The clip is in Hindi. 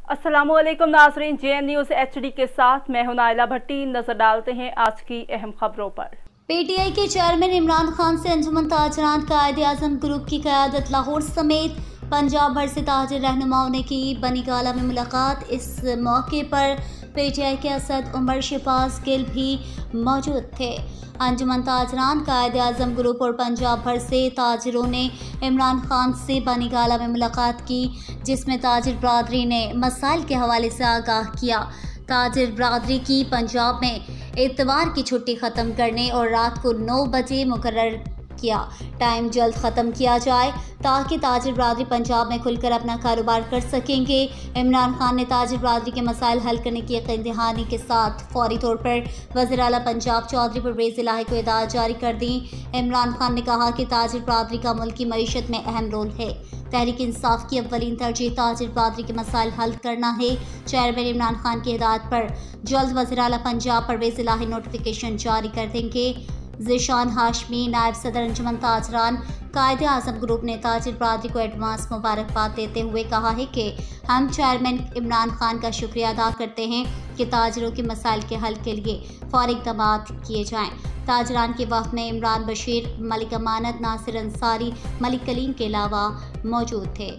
अस्सलामुअलैकुम नाज़रीन, JN न्यूज़ HD के साथ मैं हूं नाइला भट्टी। नजर डालते हैं आज की अहम खबरों पर। PTI के चेयरमैन इमरान खान से अंजुमन ताजरान कायद-ए-आज़म ग्रुप की क़यादत लाहौर समेत पंजाब भर से ताजिर रहनुमाओं ने की बनीगाला में मुलाकात। इस मौके पर PTI के असद उमर शहबाज गिल भी मौजूद थे। अंजुमन ताजरान कायद-ए-आज़म ग्रुप और पंजाब भर से ताजिरों ने इमरान खान से बनीगाला में मुलाकात की, जिसमें ताजिर बरादरी ने मसाइल के हवाले से आगाह किया। ताजिर बरादरी की पंजाब में इतवार की छुट्टी ख़त्म करने और रात को 9 बजे मुकर्रर किया टाइम जल्द ख़त्म किया जाए ताकि ताजिर बरादरी पंजाब में खुलकर अपना कारोबार कर सकेंगे। इमरान खान ने ताजिर बरादरी के मसाइल हल करने की यकीन दहानी के साथ फौरी तौर पर वज़ीर आला पंजाब चौधरी परवेज़ इलाही को हिदायत जारी कर दी। इमरान खान ने कहा कि ताजिर बरादरी का मुल्की मईशत में अहम रोल है। तहरीक इंसाफ की अव्वलीन तरजीह ताजिर बरादरी के मसाइल हल करना है। चेयरमैन इमरान खान की हिदायत पर जल्द वज़ीर आला पंजाब परवेज़ इलाही नोटिफिकेशन जारी कर देंगे। ज़ीशान हाशमी नायब सदर अंजुमन ताजरान कायद-ए-आज़म ग्रुप ने ताजिर बरादरी को एडवांस मुबारकबाद देते हुए कहा है कि हम चेयरमैन इमरान खान का शुक्रिया अदा करते हैं कि ताजिरों के मसाइल के हल के लिए फौरी इक़दाम किए जाएँ। ताजरान के वफ़द में इमरान बशीर, मलिक अमानत, नासिर अंसारी, मलिक कलीम के अलावा मौजूद थे।